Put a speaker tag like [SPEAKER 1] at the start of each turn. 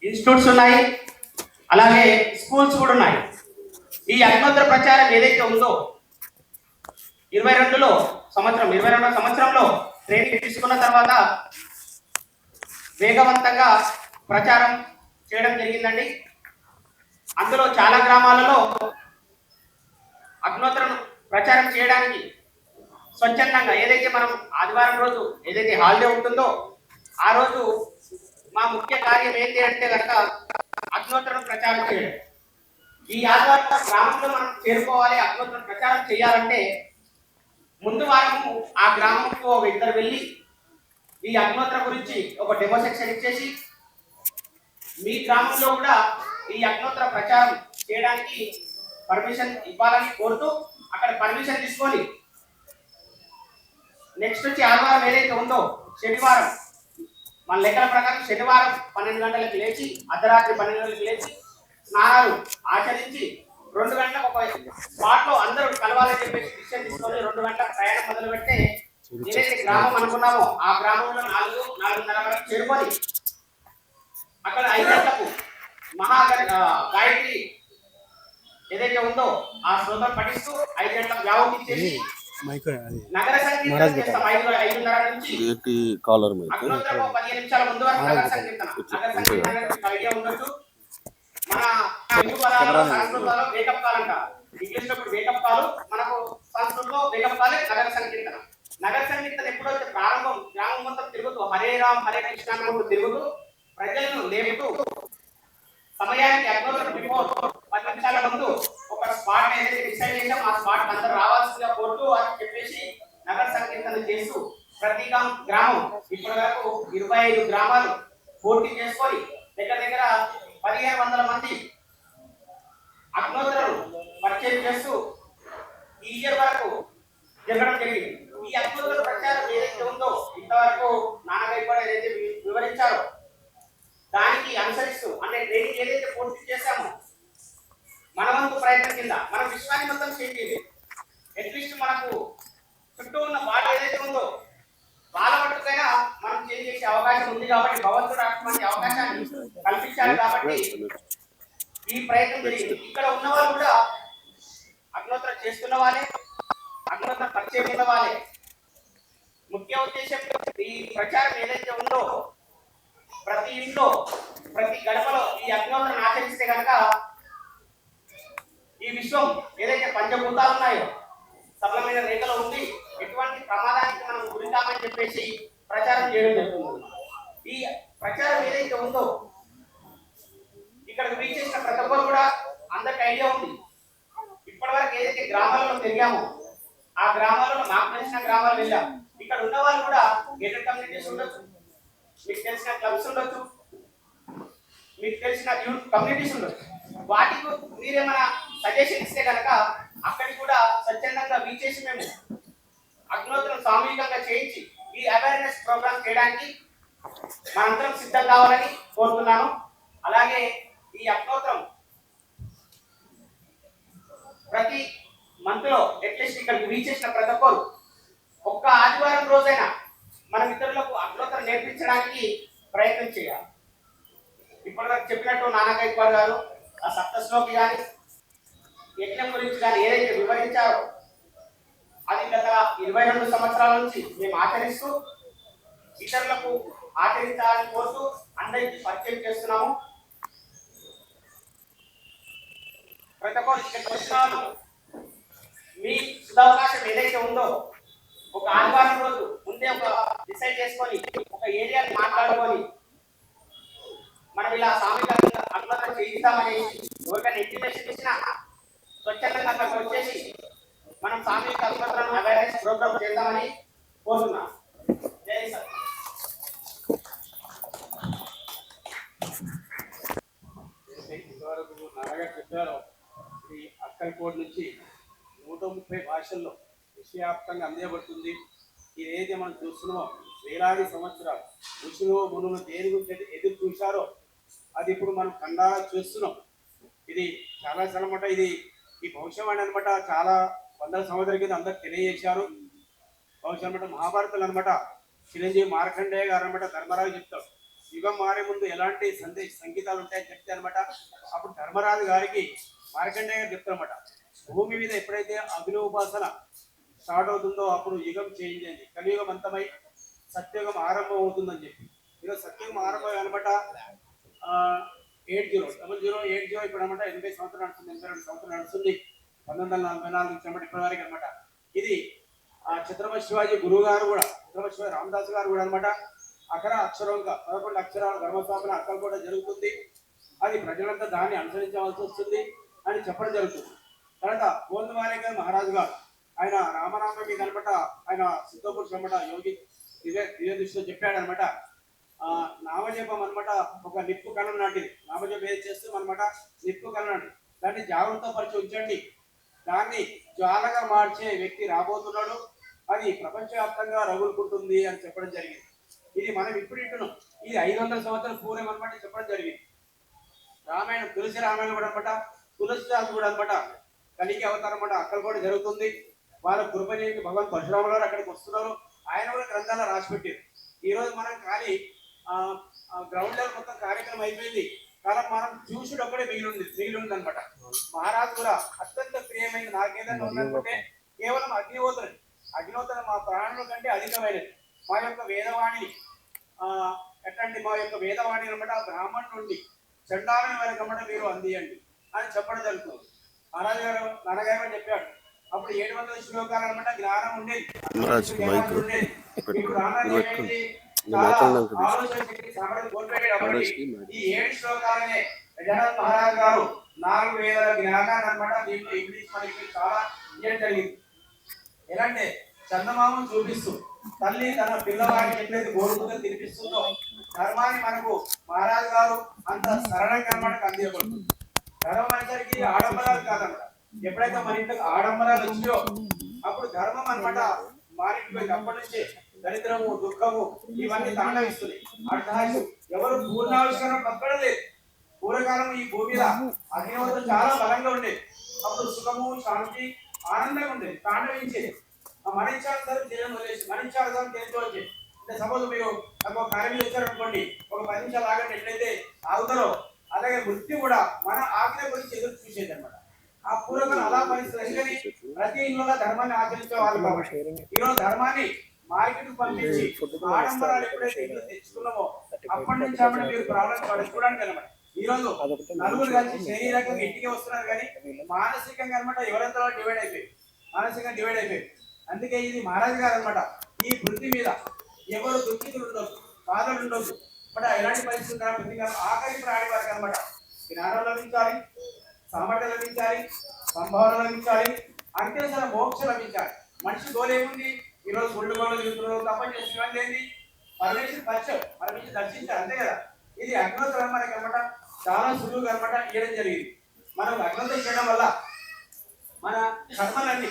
[SPEAKER 1] Institutes ఉన్నాయి, అలాగే schools కూడా ఉన్నాయి. ఈ అగ్నోత్తర ప్రచారం ఏదైతే ఉందో 22వ సంవత్సరంలో ట్రైనింగ్ తీసుకున్న తర్వాత వేగవంతంగా ప్రచారం చేయడం జరిగిందండి. అందులో చాలా గ్రామాలలో అగ్నోత్తరం ప్రచారం చేయడానికి స్వచ్ఛందంగా ఏదైతే మనం ఆదివారం రోజు ఏదైతే హాలిడే ఉంటుందో ఆ రోజు మా ముఖ్య కార్యం ఏంటి అంటే కనుక అగ్నోత్తరం ప్రచారం చేయడం. ఈ ఆదివారం గ్రామంలో మనం చేరుకోవాలి, అగ్నోత్తరం ప్రచారం చేయాలంటే ముందు వారము ఆ గ్రామంకు ఒక ఇద్దరు వెళ్ళి ఈ అగ్నోత్తరం గురించి ఒక డెమో సెక్షన్ ఇచ్చేసి మీ గ్రామంలో కూడా ఈ అగ్నోత్తర ప్రచారం చేయడానికి పర్మిషన్ ఇవ్వాలని కోరుతూ అక్కడ పర్మిషన్ తీసుకొని నెక్స్ట్ వచ్చి ఆదివారం ఏదైతే ఉందో శనివారం మన లెక్కల ప్రకారం శనివారం 12 గంటలకు లేచి అర్ధరాత్రి 12 గంటలకు లేచి స్నానాలు ఆచరించి 2 గంటలకు ఒక స్పాట్లో అందరూ కలవాలని చెప్పేసి డిసిషన్ తీసుకొని 2 గంటల ప్రయాణం మొదలు పెడితే ఏదైతే గ్రామం అనుకున్నామో ఆ గ్రామంలో 4-4:30 వరకు చేరుకొని అక్కడ 5 గంటలకు గాయత్రి ఏదైతే ఉందో ఆ శ్లోకం పఠిస్తూ 5 గంటలకు వ్యావం ఇచ్చేసి నగర సంకీర్తన చేస్తాం. 5:30 నుంచి అగ్నోత్తరం 15 నిమిషాల ముందు వరకు నగర సంకీర్తన ఐడియా ఉండొచ్చు. మన తెలుగు పదాలలో సంస్కృతంలో వేకప్ కాల్ అంటారు, ఇంగ్లీష్ లో వేకప్ కాల్, మనకు సంస్కృతంలో వేకప్ కాలే నగర సంకీర్తన. నగర సంకీర్తన ఎప్పుడైతే ప్రారంభం గ్రామం మొత్తం తిరుగుతూ హరే రామ్ హరే కృష్ణ అనుకుంటూ తిరుగుతూ ప్రజలను లేపుతూ సమయానికి అగ్నోత్తరం బిఫోర్ 10 నిమిషాల ముందు ఒక స్పాట్ ఏదైతే డిసైడ్ చేసాం ఆ స్పాట్ అందరూ రావాల్సిందిగా కోరుతూ అని చెప్పేసి నగర సంకీర్తన చేస్తూ ప్రతి గ్రామం ఇప్పటి వరకు 25 గ్రామాలు పోటీ చేసుకొని దగ్గర 1500 మంది అగ్నోత్తరం పరిచయం చేస్తూ ఈ ఇయర్ వరకు జరగడం జరిగింది. ఈ అగ్నోత్తర ప్రచారం ఏదైతే ఉందో ఇంతవరకు నాన్నగారు ఏదైతే వివరించారో దానికి అనుసరిస్తూ అంటే ట్రైనింగ్ ఏదైతే పూర్తి చేశామో మన వంతు ప్రయత్నం కింద మన విశ్వాన్ని మొత్తం చేంజ్ చేయాలి. అట్లీస్ట్ మనకు చుట్టూ ఉన్న బాడీ ఏదైతే ఉందో వాళ్ళ మట్టుకైనా మనం చేంజ్ చేసే అవకాశం ఉంది కాబట్టి భగవంతుడు అటువంటి అవకాశాన్ని కల్పించాలి కాబట్టి ఈ ప్రయత్నం జరిగింది. ఇక్కడ ఉన్న వాళ్ళు కూడా అగ్నోత్తరం చేస్తున్న వాళ్ళే, అగ్నోత్తరం పరిచయం ఉన్న వాళ్ళే. ముఖ్య ఉద్దేశం ఈ ప్రచారం ఏదైతే ఉందో ప్రతి ఇంట్లో ప్రతి గడపలో ఈ అగ్నోత్తరం ఆచరిస్తే కనుక ఈ విశ్వం ఏదైతే పంచభూతాలు ఉన్నాయో సరళమైన రేఖలో ఉండి ఎటువంటి ప్రమాదానికి మనం గురికామని చెప్పేసి ప్రచారం చేయడం జరుగుతుంది. ఈ ప్రచారం ఏదైతే ఉందో ఇక్కడ రీచ్ చేసిన ప్రతి ఒక్కరు కూడా అందరికి ఐడియా ఉంది. ఇప్పటి వరకు ఏదైతే గ్రామాలలో తిరిగామో ఆ గ్రామాలలో మాకు తెలిసిన గ్రామాలు వెళ్ళాం. ఇక్కడ ఉన్న వాళ్ళు కూడా గేటెడ్ కమ్యూనిటీస్ ఉండొచ్చు, మీకు తెలిసిన క్లబ్స్ ఉండొచ్చు, మీకు తెలిసిన యూత్ కమ్యూనిటీస్ ఉండొచ్చు. వాటికి మీరేమైనా సజెషన్ ఇస్తే కనుక అక్కడికి కూడా స్వచ్ఛందంగా వీచేసి మేము అగ్నోత్తరం సామూహికంగా చేయించి ఈ అవేర్నెస్ ప్రోగ్రామ్ చేయడానికి మనందరం సిద్ధం కావాలని కోరుతున్నాను. అలాగే ఈ అగ్నోత్తరం ప్రతి మంత్లో అట్లీస్ట్ ఇక్కడికి వీచేసిన ప్రతి ఒక్కరు ఒక్క ఆదివారం రోజైనా మన ఇతరులకు అగ్నోత్తరం నేర్పించడానికి ప్రయత్నం చేయాలి. ఇప్పటివరకు చెప్పినట్టు నాన్నగారు గారు ఆ సప్తశ్లోకి కానీ యజ్ఞం గురించి కానీ ఏదైతే వివరించారో అది గత 22 సంవత్సరాల నుంచి మేము ఆచరిస్తూ ఇతరులకు ఆచరించాలని కోరుతూ అందరికీ పరిచయం చేస్తున్నాము. ప్రతి ఒక్కరు ఇక్కడికి వచ్చిన మీ సుధావకాశం ఏదైతే ఉందో ఒక ఆదివారం రోజు ముందే ఒక డిసైడ్ చేసుకొని ఒక ఏరియాని మాట్లాడుకొని మనం ఇలా సామూహికంగా అగ్నోత్తరం చేయిస్తామని ఎవరికైనా ఇంటిమేషన్ ఇచ్చినా స్వచ్ఛందంగా అక్కడికి వచ్చేసి మనం సామూహిక అగ్నోత్తరం అవేర్నెస్ ప్రోగ్రామ్ చేద్దామని కోరుతున్నాం. జై సార్.
[SPEAKER 2] నాన్నగారు చెప్పారు ఈ అక్కల్కోట్ నుంచి 130 భాషల్లో విశ్వవ్యాప్తంగా అందించబడుతుంది. ఇదేదైతే మనం చూస్తున్నామో వేలాది సంవత్సరాలు ఋషులు మునులు దేని గురించి ఎదురు చూశారో అది ఇప్పుడు మనం కండారా చూస్తున్నాం. ఇది చాలా అనమాట, ఇది ఈ భవిష్యవాణి అనమాట. చాలా వందల సంవత్సరాల కింద అందరు తెలియజేశారు. భవిష్యత్ అనమాట మహాభారతాలు అనమాట. చిరంజీవి మార్కండేయ గారు అనమాట ధర్మరాజు చెప్తాడు యుగం మారే ముందు ఎలాంటి సంకేతాలు ఉంటాయని చెప్తే అనమాట. అప్పుడు ధర్మరాజు గారికి మార్కండేయ గారు చెప్తారన్నమాట, భూమి మీద ఎప్పుడైతే అగ్ని ఉపాసన స్టార్ట్ అవుతుందో అప్పుడు యుగం చేంజ్ అయింది, కలియుగం అంతమై సత్యుగం ఆరంభం అవుతుందని చెప్పి. ఈరోజు సత్యుగం ఆరంభం అనమాట 80 ఇప్పుడు అనమాట 80 సంవత్సరాలు నడుస్తుంది, 82 సంవత్సరాలు నడుస్తుంది. 1944 నుంచి అనమాట ఇప్పటి వరకు అనమాట. ఇది ఛత్రపతి శివాజీ గురువు గారు కూడా, ఛత్రపతి శివాజీ రామదాస్ గారు కూడా అనమాట అక్కడ అక్షరంగా 11 అక్షరాల ధర్మస్థాపన అక్కడ కూడా జరుగుతుంది. అది ప్రజలంతా దాన్ని అనుసరించవలసి వస్తుంది అని చెప్పడం జరుగుతుంది. తర్వాత గోవిందమారేకర్ మహారాజు గారు ఆయన రామనామకి కనబట ఆయన సిద్ధపురుషు అనమాట యోగి దివ్య దృష్టిలో చెప్పాడు అనమాట. నామజపం అనమాట ఒక నిప్పు కణం నాటిది. నామజపం ఏది చేస్తాం అనమాట, నిప్పు కణం నాటి దాన్ని జాగ్రత్త పరిచి ఉంచండి, దాన్ని జ్వాలగా మార్చే వ్యక్తి రాబోతున్నాడు, అది ప్రపంచవ్యాప్తంగా రగులుకుంటుంది అని చెప్పడం జరిగింది. ఇది మనం ఇప్పుడు ఇంటున్నాం, ఇది 500 సంవత్సరాల పూర్వం అనమాట చెప్పడం జరిగింది. రామాయణం తులసి రామాయణం కూడా అనమాట, తులసిదాసు కూడా అనమాట కలిగి అవతారం అనమాట అక్కడ కూడా జరుగుతుంది. వాళ్ళ కృపణీయునికి భగవాన్ పరశురాములు గారు అక్కడికి వస్తున్నారు, ఆయన కూడా గ్రంథాలు రాసి పెట్టారు. ఈ రోజు మనం ఖాళీ గ్రౌండ్ లెవెల్ మొత్తం కార్యక్రమం అయిపోయింది, కానీ మనం చూసుడు ఒక్కడే మిగిలి ఉంది అనమాట. మహారాజు కూడా అత్యంత ప్రియమైన నాకేదైనా ఉందనుకుంటే కేవలం అగ్నిహోత్రం మా ప్రాణుల కంటే అధికమైనది. మా యొక్క వేదవాణిని ఎట్లాంటి మా యొక్క వేదవాణి అనమాట బ్రాహ్మణ్ నుండి చండాలని వరకు అనమాట మీరు అందియండి అని చెప్పడం జరుగుతుంది. మహారాజు గారు నాన్నగారు చెప్పాడు, అప్పుడు 700 శ్లోకాలు అనమాట జ్ఞానం ఉండేది. ఈ 7 శ్లోకాలనే గజానన్ మహారాజు గారు 4000 జ్ఞానాన్ని అనమాట దీంట్లో ఇంగ్లీష్ మనకి చాలా ఇవ్వడం జరిగింది. ఎలాంటి చందమామను చూపిస్తూ తల్లి తన పిల్లవాడికి ఎట్లయితే గోరుముగా తినిపిస్తుందో ధర్మాన్ని మనకు మహారాజు గారు అంత సరళంగా మనకు అందియబడుతుంది. ధర్మం అనేసరికి ఆడంబరాలు కాదన్నమాట. ఎప్పుడైతే మన ఇంట్లో ఆడంబరాలు వచ్చినాయో అప్పుడు ధర్మం అనమాట మారిపోయింది. అప్పటి నుంచి దరిద్రము దుఃఖము ఇవన్నీ తాండవిస్తుంది. అర్థాయు ఎవరు పూర్ణావిష్కరణ పక్కడం లేదు. పూర్వకాలం ఈ భూమి మీద అగ్నిహోత్రం చాలా బలంగా ఉండేది. అప్పుడు సుఖము శాంతి ఆనందంగా ఉండేది, తాండవించేది. మరణించాలని చేయడం వదిలేసి మరణించాలని తెలుసుకోవచ్చు. అంటే సపోజ్ మీరు ఒక కార్యం వచ్చారనుకోండి, ఒక 10 నిమిషాలు ఆగండి ఎట్లయితే ఆగుతారో అలాగే మృత్యు కూడా మన ఆజ్ఞ గురించి ఎదురు చూసేది అనమాట. ఆ పూర్వకాలం అలా పరిస్థితి ప్రతి ఇంట్లో ధర్మాన్ని ఆచరించే వాళ్ళు కాబట్టి ఈరోజు ధర్మాన్ని మార్కెట్ పంపించి ఆడంబరాలు ఎప్పుడైతే ఇంట్లో తెచ్చుకున్నామో అప్పటి నుంచి మీరు ప్రాబ్లం చూడడానికి అనమాట. ఈ రోజు నలుగురు కలిసి శరీరకంగా ఇంటికి వస్తున్నారు కానీ మానసికంగా అనమాట ఎవరంతా డివైడ్ అయిపోయి అందుకే ఇది మహారాజు గారు అనమాట ఈ వృత్తి మీద ఎవరు దుఃఖితులు ఉండొచ్చు, బాధలు ఉండొచ్చు, బట్ ఎలాంటి పరిస్థితులు ఆఖరి ప్రాణి వారికి అనమాట జ్ఞానం లభించాలి, సామర్థ్యం లభించాలి, సంభావన లభించాలి, అంటే అసలు మోక్షం లభించాలి. మనిషి గోల్ ఏముంది, ఈరోజు గుళ్ళు గోళ్ళు తిరుగుతున్నారు తప్ప చేసిన ఏంది పరమేశ్వరు దర్శించాలి అంతే కదా. ఇది అగ్నోత్తరం మనకి అనమాట చాలా సులువుగా అనమాట ఇవ్వడం జరిగింది. మనం అగ్నోత్తరం చేయడం వల్ల మన కర్మలన్నీ